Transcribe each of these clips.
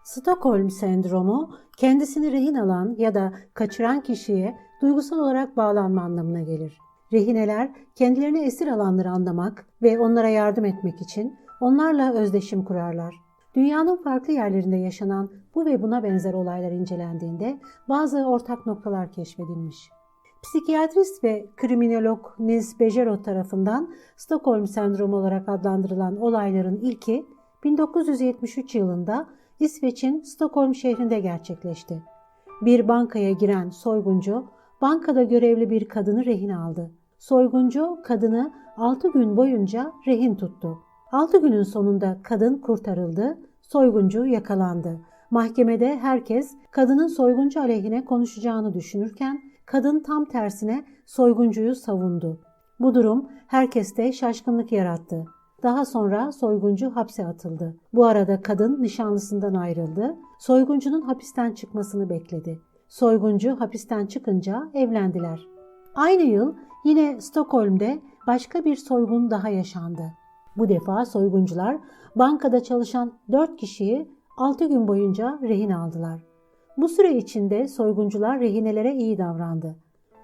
Stockholm sendromu, kendisini rehin alan ya da kaçıran kişiye duygusal olarak bağlanma anlamına gelir. Rehineler, kendilerini esir alanları anlamak ve onlara yardım etmek için onlarla özdeşim kurarlar. Dünyanın farklı yerlerinde yaşanan bu ve buna benzer olaylar incelendiğinde bazı ortak noktalar keşfedilmiş. Psikiyatrist ve kriminolog Nils Bejerot tarafından Stockholm sendromu olarak adlandırılan olayların ilki 1973 yılında İsveç'in Stockholm şehrinde gerçekleşti. Bir bankaya giren soyguncu, bankada görevli bir kadını rehin aldı. Soyguncu kadını 6 gün boyunca rehin tuttu. 6 günün sonunda kadın kurtarıldı, soyguncu yakalandı. Mahkemede herkes kadının soyguncu aleyhine konuşacağını düşünürken kadın tam tersine soyguncuyu savundu. Bu durum herkeste şaşkınlık yarattı. Daha sonra soyguncu hapse atıldı. Bu arada kadın nişanlısından ayrıldı. Soyguncunun hapisten çıkmasını bekledi. Soyguncu hapisten çıkınca evlendiler. Aynı yıl yine Stockholm'de başka bir soygun daha yaşandı. Bu defa soyguncular bankada çalışan 4 kişiyi 6 gün boyunca rehin aldılar. Bu süre içinde soyguncular rehinelere iyi davrandı.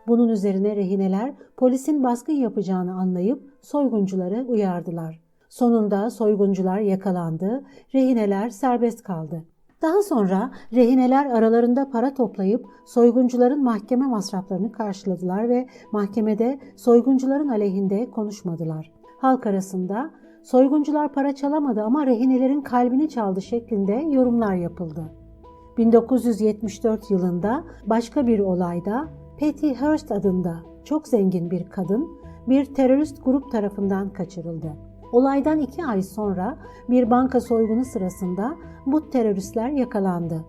Bunun üzerine rehineler polisin baskın yapacağını anlayıp soyguncuları uyardılar. Sonunda soyguncular yakalandı, rehineler serbest kaldı. Daha sonra rehineler aralarında para toplayıp soyguncuların mahkeme masraflarını karşıladılar ve mahkemede soyguncuların aleyhinde konuşmadılar. Halk arasında soyguncular para çalamadı ama rehinelerin kalbini çaldı şeklinde yorumlar yapıldı. 1974 yılında başka bir olayda Patty Hearst adında çok zengin bir kadın bir terörist grup tarafından kaçırıldı. Olaydan 2 ay sonra bir banka soygunu sırasında bu teröristler yakalandı.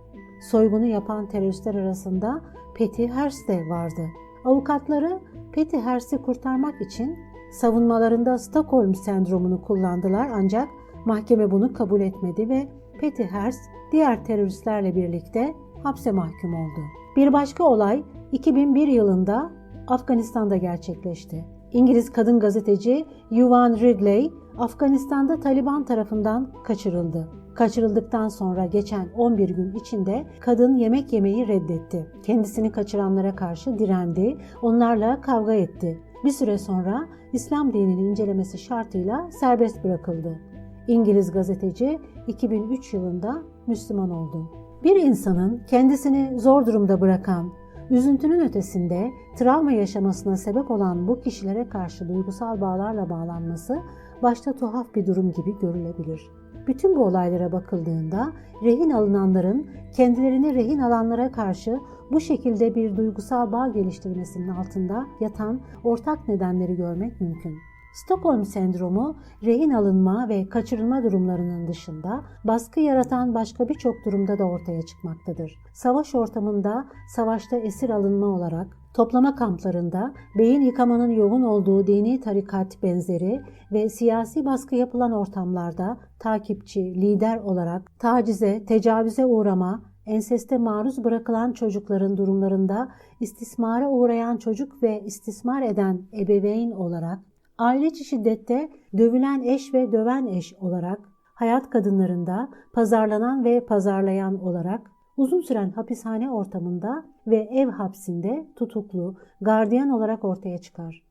Soygunu yapan teröristler arasında Patty Hearst de vardı. Avukatları Patty Hearst'i kurtarmak için savunmalarında Stockholm sendromunu kullandılar ancak mahkeme bunu kabul etmedi ve Patty Hearst diğer teröristlerle birlikte hapse mahkum oldu. Bir başka olay 2001 yılında Afganistan'da gerçekleşti. İngiliz kadın gazeteci Yuvan Ridley, Afganistan'da Taliban tarafından kaçırıldı. Kaçırıldıktan sonra geçen 11 gün içinde kadın yemek yemeyi reddetti. Kendisini kaçıranlara karşı direndi, onlarla kavga etti. Bir süre sonra İslam dinini incelemesi şartıyla serbest bırakıldı. İngiliz gazeteci 2003 yılında Müslüman oldu. Bir insanın kendisini zor durumda bırakan, üzüntünün ötesinde travma yaşamasına sebep olan bu kişilere karşı duygusal bağlarla bağlanması başta tuhaf bir durum gibi görülebilir. Bütün bu olaylara bakıldığında rehin alınanların kendilerini rehin alanlara karşı bu şekilde bir duygusal bağ geliştirmesinin altında yatan ortak nedenleri görmek mümkün. Stockholm sendromu, rehin alınma ve kaçırılma durumlarının dışında baskı yaratan başka birçok durumda da ortaya çıkmaktadır. Savaş ortamında, savaşta esir alınma olarak, toplama kamplarında, beyin yıkamanın yoğun olduğu dini tarikat benzeri ve siyasi baskı yapılan ortamlarda takipçi, lider olarak tacize, tecavüze uğrama, enseste maruz bırakılan çocukların durumlarında istismara uğrayan çocuk ve istismar eden ebeveyn olarak, aile içi şiddette dövülen eş ve döven eş olarak, hayat kadınlarında pazarlanan ve pazarlayan olarak, uzun süren hapishane ortamında ve ev hapsinde tutuklu, gardiyan olarak ortaya çıkar.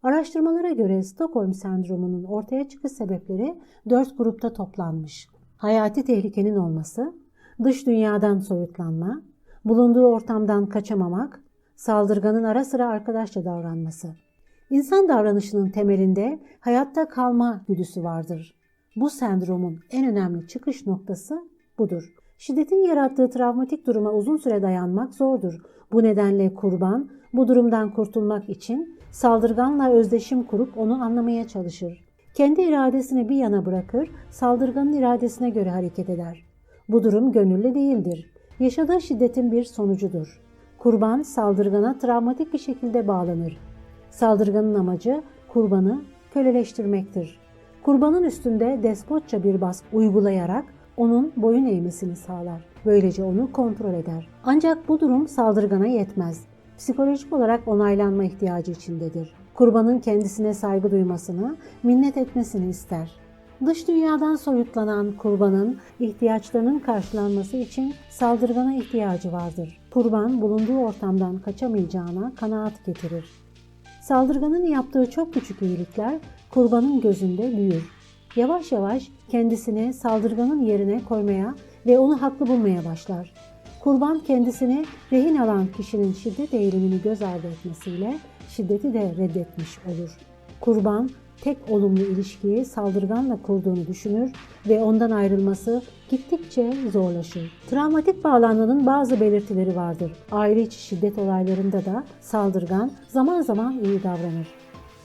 Araştırmalara göre Stockholm sendromunun ortaya çıkış sebepleri 4 grupta toplanmış. Hayati tehlikenin olması, dış dünyadan soyutlanma, bulunduğu ortamdan kaçamamak, saldırganın ara sıra arkadaşça davranması. İnsan davranışının temelinde hayatta kalma güdüsü vardır. Bu sendromun en önemli çıkış noktası budur. Şiddetin yarattığı travmatik duruma uzun süre dayanmak zordur. Bu nedenle kurban bu durumdan kurtulmak için saldırganla özdeşim kurup onu anlamaya çalışır. Kendi iradesini bir yana bırakır, saldırganın iradesine göre hareket eder. Bu durum gönüllü değildir. Yaşadığı şiddetin bir sonucudur. Kurban saldırgana travmatik bir şekilde bağlanır. Saldırganın amacı kurbanı köleleştirmektir. Kurbanın üstünde despotça bir baskı uygulayarak onun boyun eğmesini sağlar. Böylece onu kontrol eder. Ancak bu durum saldırgana yetmez. Psikolojik olarak onaylanma ihtiyacı içindedir. Kurbanın kendisine saygı duymasını, minnet etmesini ister. Dış dünyadan soyutlanan kurbanın ihtiyaçlarının karşılanması için saldırgana ihtiyacı vardır. Kurban bulunduğu ortamdan kaçamayacağına kanaat getirir. Saldırganın yaptığı çok küçük iyilikler kurbanın gözünde büyür. Yavaş yavaş kendisini saldırganın yerine koymaya ve onu haklı bulmaya başlar. Kurban kendisini rehin alan kişinin şiddet eğilimini göz ardı etmesiyle şiddeti de reddetmiş olur. Kurban tek olumlu ilişkiyi saldırganla kurduğunu düşünür ve ondan ayrılması gittikçe zorlaşır. Travmatik bağlanmanın bazı belirtileri vardır. Aile içi şiddet olaylarında da saldırgan zaman zaman iyi davranır.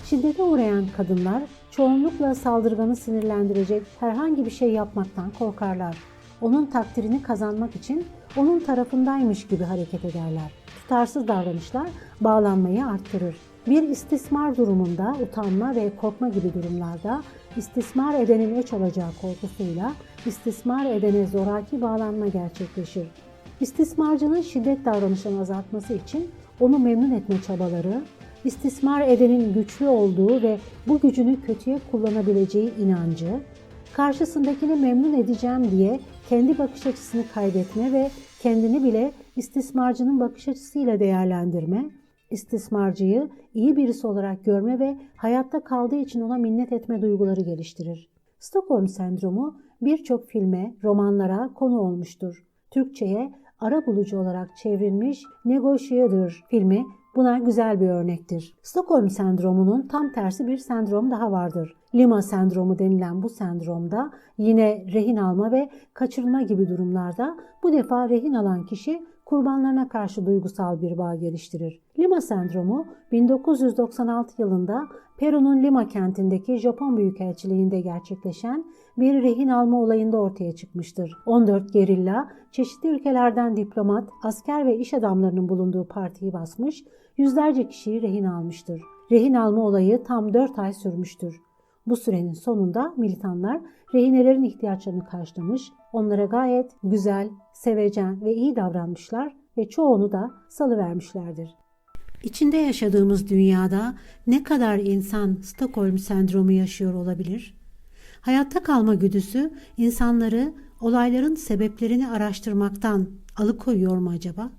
Şiddete uğrayan kadınlar çoğunlukla saldırganı sinirlendirecek herhangi bir şey yapmaktan korkarlar. Onun takdirini kazanmak için onun tarafındaymış gibi hareket ederler. Tutarsız davranışlar bağlanmayı arttırır. Bir istismar durumunda utanma ve korkma gibi durumlarda istismar edenin öç alacağı korkusuyla istismar edene zoraki bağlanma gerçekleşir. İstismarcının şiddet davranışını azaltması için onu memnun etme çabaları, istismar edenin güçlü olduğu ve bu gücünü kötüye kullanabileceği inancı, karşısındakini memnun edeceğim diye kendi bakış açısını kaybetme ve kendini bile istismarcının bakış açısıyla değerlendirme, istismarcıyı iyi birisi olarak görme ve hayatta kaldığı için ona minnet etme duyguları geliştirir. Stockholm sendromu birçok filme, romanlara konu olmuştur. Türkçe'ye arabulucu olarak çevrilmiş Negotiator filmi buna güzel bir örnektir. Stockholm sendromunun tam tersi bir sendrom daha vardır. Lima sendromu denilen bu sendromda yine rehin alma ve kaçırılma gibi durumlarda bu defa rehin alan kişi kurbanlarına karşı duygusal bir bağ geliştirir. Lima sendromu 1996 yılında Peru'nun Lima kentindeki Japon Büyükelçiliğinde gerçekleşen bir rehin alma olayında ortaya çıkmıştır. 14 gerilla çeşitli ülkelerden diplomat, asker ve iş adamlarının bulunduğu partiyi basmış, yüzlerce kişiyi rehin almıştır. Rehin alma olayı tam 4 ay sürmüştür. Bu sürenin sonunda militanlar rehinelerin ihtiyaçlarını karşılamış, onlara gayet güzel, sevecen ve iyi davranmışlar ve çoğunu da salıvermişlerdir. İçinde yaşadığımız dünyada ne kadar insan Stockholm sendromu yaşıyor olabilir? Hayatta kalma güdüsü insanları olayların sebeplerini araştırmaktan alıkoyuyor mu acaba?